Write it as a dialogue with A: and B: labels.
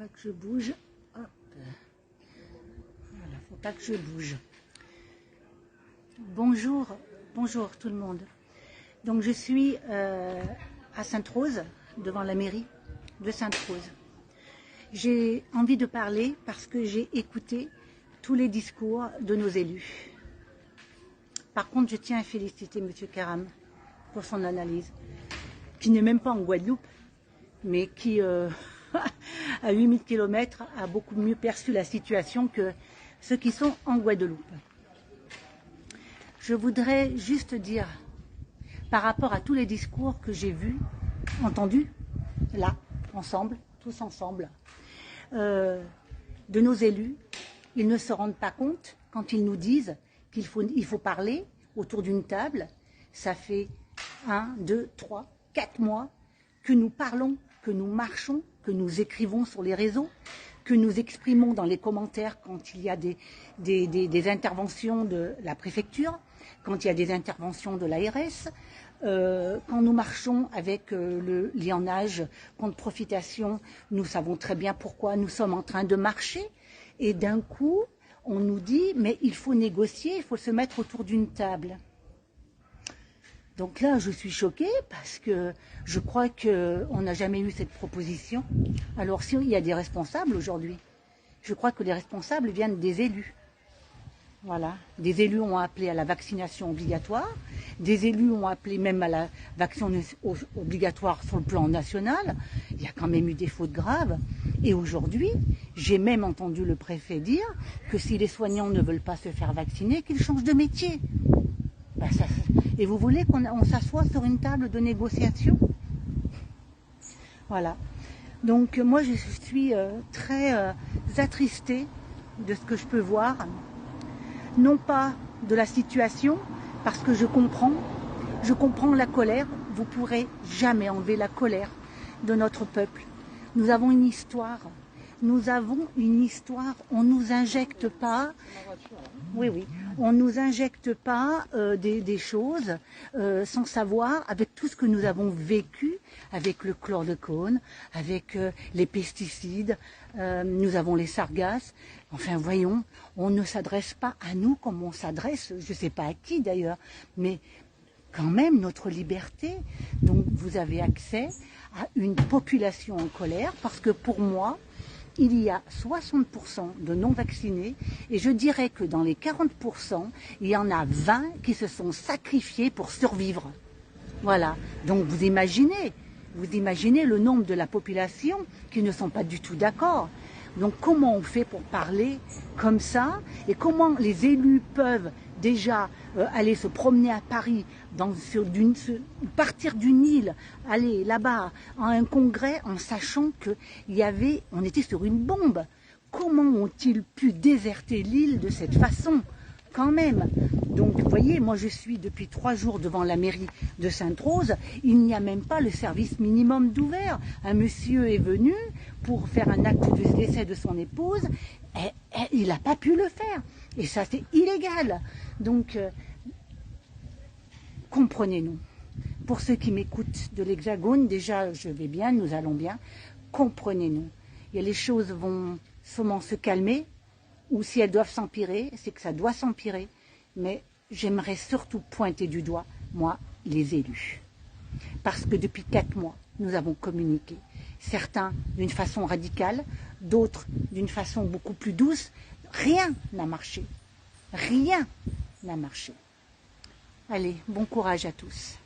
A: pas que je bouge. Hop. Voilà, faut pas que je bouge. Bonjour, bonjour tout le monde. Donc je suis à Sainte-Rose, devant la mairie de Sainte-Rose. J'ai envie de parler parce que j'ai écouté tous les discours de nos élus. Par contre, je tiens à féliciter M. Karam pour son analyse, qui n'est même pas en Guadeloupe, mais qui, à 8000 km, a beaucoup mieux perçu la situation que ceux qui sont en Guadeloupe. Je voudrais juste dire, par rapport à tous les discours que j'ai vus, entendus, là, ensemble, tous ensemble, de nos élus, ils ne se rendent pas compte quand ils nous disent qu'il faut parler autour d'une table. Ça fait 1, 2, 3, 4 mois que nous parlons, que nous marchons, que nous écrivons sur les réseaux, que nous exprimons dans les commentaires quand il y a des interventions de la préfecture, quand il y a des interventions de l'ARS, quand nous marchons avec le lianage contre profitation, nous savons très bien pourquoi nous sommes en train de marcher. Et d'un coup, on nous dit, mais il faut négocier, il faut se mettre autour d'une table. Donc là, je suis choquée parce que je crois qu'on n'a jamais eu cette proposition. Alors s'il y a des responsables aujourd'hui, je crois que les responsables viennent des élus. Voilà. Des élus ont appelé à la vaccination obligatoire, des élus ont appelé même à la vaccination obligatoire sur le plan national. Il y a quand même eu des fautes graves. Et aujourd'hui, j'ai même entendu le préfet dire que si les soignants ne veulent pas se faire vacciner, qu'ils changent de métier. Ben et vous voulez qu'on s'assoie sur une table de négociation? Voilà. Donc moi, je suis très attristée de ce que je peux voir. Non pas de la situation, parce que je comprends la colère. Vous ne pourrez jamais enlever la colère de notre peuple. Nous avons une histoire. Nous avons une histoire. On ne nous injecte pas. Oui, oui. On ne nous injecte pas des choses sans savoir, avec tout ce que nous avons vécu, avec le chlordécone, avec les pesticides, nous avons les sargasses. Enfin, voyons, on ne s'adresse pas à nous comme on s'adresse, je ne sais pas à qui d'ailleurs, mais quand même notre liberté. Donc vous avez accès à une population en colère, parce que pour moi, il y a 60% de non-vaccinés, et je dirais que dans les 40%, il y en a 20 qui se sont sacrifiés pour survivre. Voilà, donc vous imaginez le nombre de la population qui ne sont pas du tout d'accord. Donc comment on fait pour parler comme ça, et comment les élus peuvent déjà aller se promener à Paris, partir d'une île, aller là-bas à un congrès en sachant on était sur une bombe. Comment ont-ils pu déserter l'île de cette façon quand même? Donc vous voyez, moi je suis depuis 3 jours devant la mairie de Sainte-Rose, il n'y a même pas le service minimum d'ouvert. Un monsieur est venu pour faire un acte de décès de son épouse, et il n'a pas pu le faire. Et ça c'est illégal. Donc comprenez-nous. Pour ceux qui m'écoutent de l'Hexagone, déjà je vais bien, nous allons bien. Comprenez-nous. Et les choses vont sûrement se calmer, ou si elles doivent s'empirer, c'est que ça doit s'empirer. Mais j'aimerais surtout pointer du doigt, moi, les élus. Parce que depuis 4 mois, nous avons communiqué. Certains d'une façon radicale, d'autres d'une façon beaucoup plus douce. Rien n'a marché. Rien n'a marché. Allez, bon courage à tous.